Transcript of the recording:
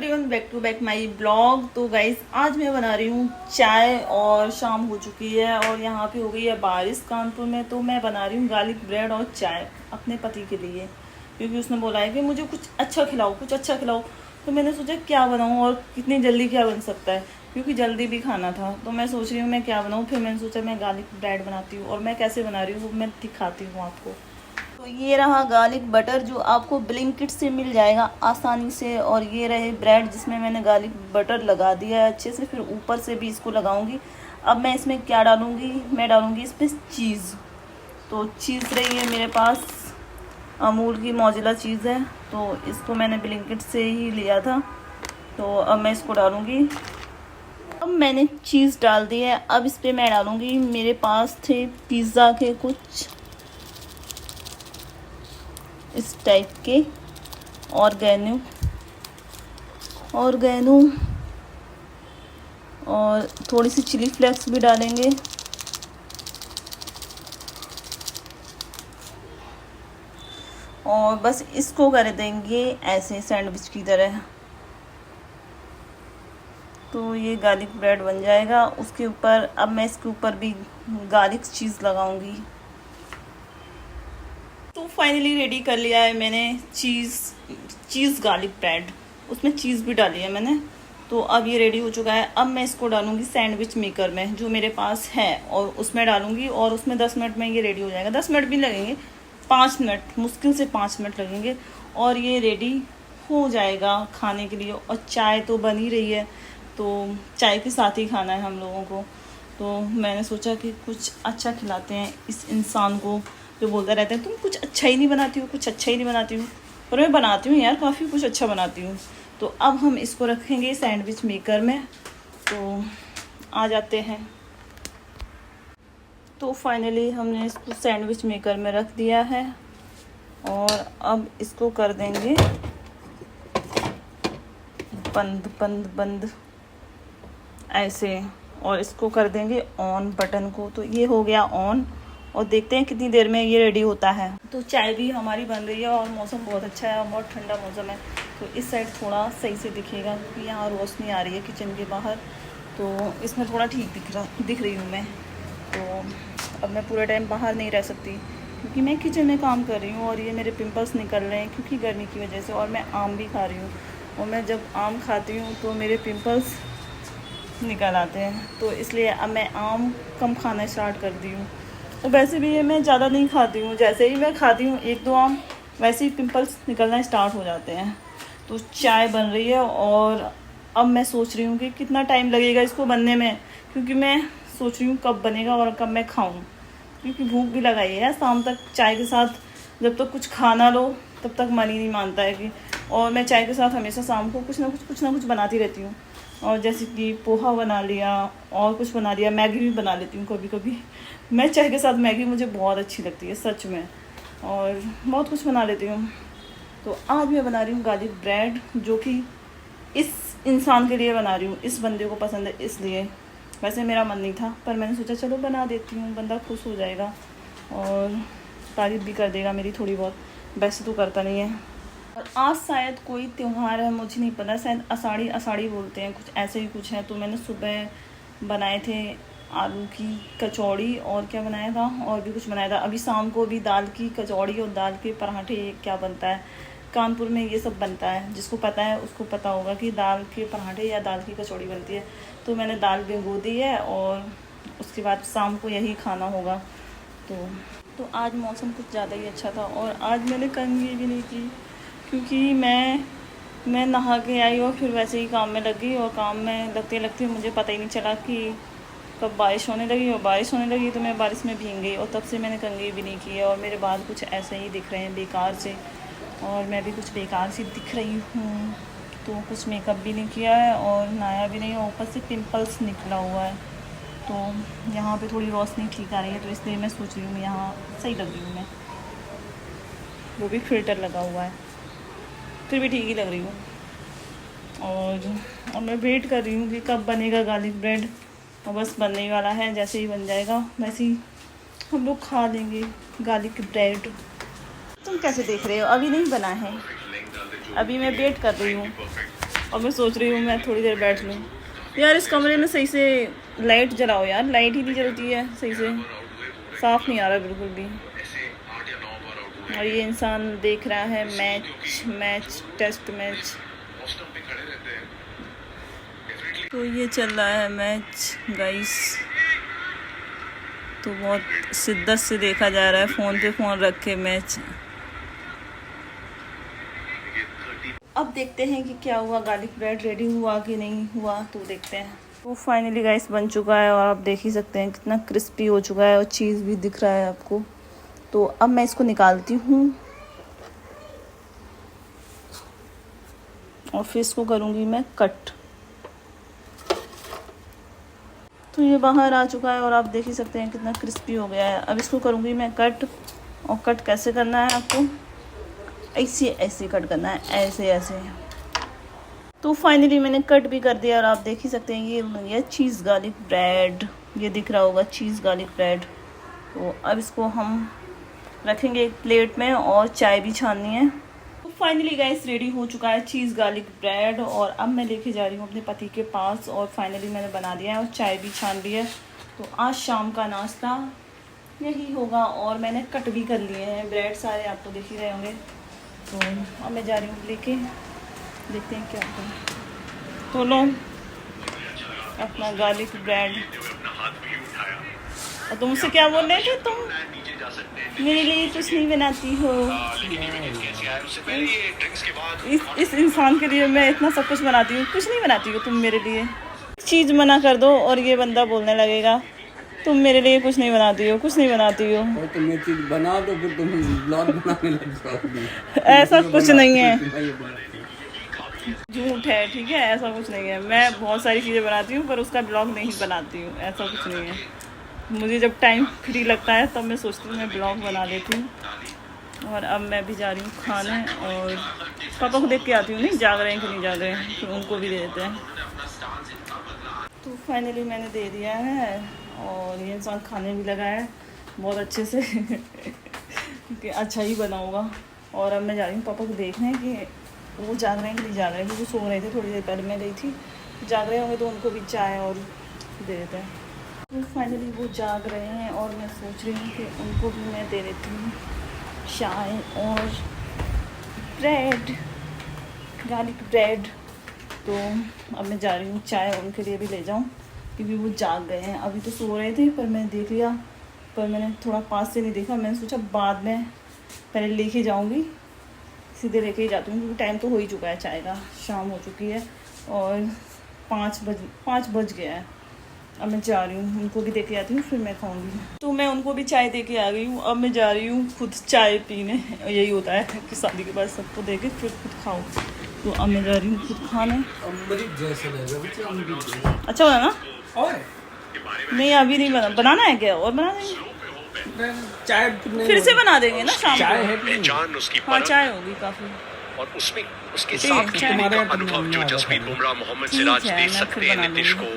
Everyone, back to back my blog. तो guys आज मैं बना रही हूँ चाय और शाम हो चुकी है और यहाँ पे हो गई है बारिश कानपुर में। तो मैं बना रही हूँ गार्लिक ब्रेड और चाय अपने पति के लिए, क्योंकि उसने बोला है कि मुझे कुछ अच्छा खिलाओ, कुछ अच्छा खिलाओ। तो मैंने सोचा क्या बनाऊँ और कितनी जल्दी क्या बन सकता है, क्योंकि जल्दी भी खाना था। तो मैं सोच रही हूँ मैं क्या बनाऊँ। फिर मैंने सोचा मैं गार्लिक ब्रेड बनाती हूँ और मैं कैसे बना रही हूँ वो मैं दिखाती हूँ आपको। तो ये रहा गार्लिक बटर जो आपको ब्लिंकिट से मिल जाएगा आसानी से, और ये रहे ब्रेड जिसमें मैंने गार्लिक बटर लगा दिया है अच्छे से, फिर ऊपर से भी इसको लगाऊंगी। अब मैं इसमें क्या डालूंगी, मैं डालूंगी इसमें चीज़। तो चीज़ रही है मेरे पास, अमूल की मौजिला चीज़ है, तो इसको मैंने ब्लिंकिट से ही लिया था। तो अब मैं इसको डालूंगी। अब मैंने चीज़ डाल दी है। अब इस पर मैं डालूंगी, मेरे पास थे पिज़्ज़ा के कुछ इस टाइप के ऑर्गेनो और थोड़ी सी चिली फ्लेक्स भी डालेंगे। और बस इसको कर देंगे ऐसे सैंडविच की तरह। तो ये गार्लिक ब्रेड बन जाएगा। उसके ऊपर अब मैं इसके ऊपर भी गार्लिक चीज़ लगाऊंगी। तो फाइनली रेडी कर लिया है मैंने चीज़ गार्लिक ब्रेड, उसमें चीज़ भी डाली है मैंने। तो अब ये रेडी हो चुका है। अब मैं इसको डालूंगी सैंडविच मेकर में जो मेरे पास है, और उसमें डालूंगी और उसमें 10 मिनट में ये रेडी हो जाएगा। 10 मिनट भी लगेंगे, 5 मिनट, मुश्किल से 5 मिनट लगेंगे और ये रेडी हो जाएगा खाने के लिए। और चाय तो बन ही रही है, तो चाय के साथ ही खाना है हम लोगों को। तो मैंने सोचा कि कुछ अच्छा खिलाते हैं इस इंसान को जो बोलता रहता है तुम कुछ अच्छा ही नहीं बनाती हो, कुछ अच्छा ही नहीं बनाती हो। पर मैं बनाती हूँ यार, काफ़ी कुछ अच्छा बनाती हूँ। तो अब हम इसको रखेंगे सैंडविच मेकर में। तो आ जाते हैं। तो फाइनली हमने इसको सैंडविच मेकर में रख दिया है और अब इसको कर देंगे बंद बंद बंद ऐसे, और इसको कर देंगे ऑन बटन को। तो ये हो गया ऑन और देखते हैं कितनी देर में ये रेडी होता है। तो चाय भी हमारी बन रही है और मौसम बहुत अच्छा है और बहुत ठंडा मौसम है। तो इस साइड थोड़ा सही से दिखेगा क्योंकि यहाँ रोशनी आ रही है किचन के बाहर, तो इसमें थोड़ा ठीक दिख रही हूँ मैं। तो अब मैं पूरे टाइम बाहर नहीं रह सकती क्योंकि मैं किचन में काम कर रही हूँ और ये मेरे पिंपल्स निकल रहे हैं क्योंकि गर्मी की वजह से। और मैं आम भी खा रही हूँ और मैं जब आम खाती हूँ तो मेरे पिंपल्स निकल आते हैं। तो इसलिए अब मैं आम कम खाना स्टार्ट कर दी हूँ। तो वैसे भी ये मैं ज़्यादा नहीं खाती हूँ, जैसे ही मैं खाती हूँ 1-2 आम वैसे ही पिंपल्स निकलना स्टार्ट हो जाते हैं। तो चाय बन रही है और अब मैं सोच रही हूँ कि कितना टाइम लगेगा इसको बनने में, क्योंकि मैं सोच रही हूँ कब बनेगा और कब मैं खाऊँ, क्योंकि भूख भी लगाई है। शाम तक चाय के साथ जब तक कुछ खाना लो तब तक मन ही नहीं मानता है कि, और मैं चाय के साथ हमेशा शाम को कुछ ना कुछ बनाती रहती हूँ। और जैसे कि पोहा बना लिया और कुछ बना लिया, मैगी भी बना लेती हूँ कभी कभी। मैं चाय के साथ मैगी मुझे बहुत अच्छी लगती है सच में, और बहुत कुछ बना लेती हूँ। तो आज मैं बना रही हूँ गार्लिक ब्रेड, जो कि इस इंसान के लिए बना रही हूँ, इस बंदे को पसंद है इसलिए। वैसे मेरा मन नहीं था पर मैंने सोचा चलो बना देती हूँ, बंदा खुश हो जाएगा और तारीफ़ भी कर देगा मेरी थोड़ी बहुत। वैसे तो करता नहीं है। और आज शायद कोई त्यौहार है, मुझे नहीं पता, शायद आषाढ़ी बोलते हैं, कुछ ऐसे ही कुछ है। तो मैंने सुबह बनाए थे आलू की कचौड़ी और क्या बनाया था, और भी कुछ बनाया था। अभी शाम को भी दाल की कचौड़ी और दाल के पराठे, क्या बनता है कानपुर में ये सब बनता है। जिसको पता है उसको पता होगा कि दाल के पराठे या दाल की कचौड़ी बनती है। तो मैंने दाल भिगो दी है और उसके बाद शाम को यही खाना होगा। तो आज मौसम कुछ ज़्यादा ही अच्छा था और आज मैंने कंघी भी नहीं की क्योंकि मैं नहा के आई और फिर वैसे ही काम में लग गई। और काम में लगते लगते मुझे पता ही नहीं चला कि कब बारिश होने लगी, और बारिश होने लगी तो मैं बारिश में भीग गई और तब से मैंने कंघी भी नहीं की है। और मेरे बाल कुछ ऐसे ही दिख रहे हैं बेकार से, और मैं भी कुछ बेकार सी दिख रही हूँ। तो कुछ मेकअप भी नहीं किया है और नहाया भी नहीं, और ऊपर से पिंपल्स निकला हुआ है। तो यहाँ पे थोड़ी रोशनी ठीक आ रही है, तो इसलिए मैं सोच रही हूँ यहाँ सही लग रही हूँ मैं, वो भी फिल्टर लगा हुआ है, फिर भी ठीक ही लग रही हूँ। और मैं वेट कर रही हूँ कि कब बनेगा गार्लिक ब्रेड, और बस बनने ही वाला है। जैसे ही बन जाएगा वैसे ही हम लोग खा लेंगे गार्लिक ब्रेड। तुम कैसे देख रहे हो? अभी नहीं बना है, अभी मैं वेट कर रही हूँ। और मैं सोच रही हूँ मैं थोड़ी देर बैठ लूँ। यार इस कमरे में सही से लाइट जलाओ यार, लाइट ही नहीं जलती है सही से, साफ नहीं आ रहा बिल्कुल भी। और ये इंसान देख रहा है मैच टेस्ट मैच। तो ये चल रहा है मैच गाइस, तो बहुत शिद्दत से देखा जा रहा है, फ़ोन पे फ़ोन रख के मैच। अब देखते हैं कि क्या हुआ, गार्लिक ब्रेड रेडी हुआ कि नहीं हुआ, तो देखते हैं। तो फाइनली गाइस बन चुका है और आप देख ही सकते हैं कितना क्रिस्पी हो चुका है और चीज़ भी दिख रहा है आपको। तो अब मैं इसको निकालती हूँ और फिर इसको करूँगी मैं कट। तो ये बाहर आ चुका है और आप देख ही सकते हैं कितना क्रिस्पी हो गया है। अब इसको करूँगी मैं कट। और कट कैसे करना है आपको, ऐसे ऐसे कट करना है, ऐसे ऐसे। तो फाइनली मैंने कट भी कर दिया और आप देख ही सकते हैं ये बन गया चीज़ गार्लिक ब्रेड। ये दिख रहा होगा चीज़ गार्लिक ब्रेड। तो अब इसको हम रखेंगे एक प्लेट में और चाय भी छाननी है। तो फाइनली गाइस रेडी हो चुका है चीज़ गार्लिक ब्रेड और अब मैं लेके जा रही हूँ अपने पति के पास। और फाइनली मैंने बना दिया है और चाय भी छान ली है। तो आज शाम का नाश्ता यही होगा और मैंने कट भी कर लिए हैं ब्रेड सारे, आपको दिख ही रहे होंगे। तो अब मैं जा रही हूँ लेके, देखते हैं क्या होता है। तो लो अपना गार्लिक ब्रेड। और तुम मुझसे क्या बोल रहे थे, तुम मेरे लिए कुछ नहीं बनाती हो। इस इंसान के लिए मैं इतना सब कुछ बनाती हूँ, कुछ नहीं बनाती हो तुम मेरे लिए। चीज़ मना कर दो और ये बंदा बोलने लगेगा तुम मेरे लिए कुछ नहीं बनाती हो, कुछ नहीं बनाती हो। और तुम ये चीज बना दो फिर तुम ब्लॉग बनाने लग जाओगी। ऐसा कुछ नहीं है, झूठ है, ठीक है, ऐसा कुछ नहीं है। मैं बहुत सारी चीज़ें बनाती हूँ पर उसका ब्लॉग नहीं बनाती हूँ, ऐसा कुछ नहीं है। मुझे जब टाइम फ्री लगता है तब मैं सोचती हूँ मैं ब्लॉग बना लेती हूँ। और अब मैं भी जा रही हूँ खाने और पापा को देख के आती हूँ, नहीं जाग रहे हैं कि नहीं जाग रहे हैं, फिर उनको भी दे देते हैं। तो फाइनली मैंने दे दिया है और ये इंसान खाने भी लगा है बहुत अच्छे से कि अच्छा ही बनाऊँगा। और अब मैं जा रही हूँ पापा को देखने कि वो जाग रहे हैं कि नहीं जाग रहे हैं, क्योंकि सो रहे थे थोड़ी देर पहले मैं गई थी। जाग रहे होंगे तो उनको भी चाय और दे देते हैं। तो फाइनली वो जाग रहे हैं और मैं सोच रही हूँ कि उनको भी मैं दे देती हूँ चाय और ब्रेड, गार्लिक ब्रेड। तो अब मैं जा रही हूँ चाय उनके लिए भी ले जाऊँ, क्योंकि वो जाग गए हैं। अभी तो सो रहे थे पर मैं देख लिया, पर मैंने थोड़ा पास से नहीं देखा। मैंने सोचा बाद में पहले लेके जाऊँगी, सीधे लेके ही जाती हूँ, क्योंकि टाइम तो हो ही चुका है चाय का, शाम हो चुकी है और 5 बज गया है। अब मैं जा रही हूँ उनको भी दे के आती हूँ, फिर मैं खाऊंगी। तो मैं उनको भी चाय दे के आ गई हूँ। अब मैं जा रही हूँ खुद चाय पीने। यही होता है कि शादी के बाद सबको दे के फिर खुद खाओ। तो अब मैं जा रही हूँ खुद खाने। अच्छा बना ना? और नहीं अभी नहीं बना, बनाना है क्या? और बना देंगे, चाय फिर से बना देंगे ना शाम चाय को। है पहचान उसकी हाँ चाय होगी काफ़ी। और उसमें उसके ठीक साथ है, का अनुभव जो जसप्रीत बुमराह, मोहम्मद ठीक सिराज है, दे मैं सकते फिर हैं बना नीतीश लूँगी। को।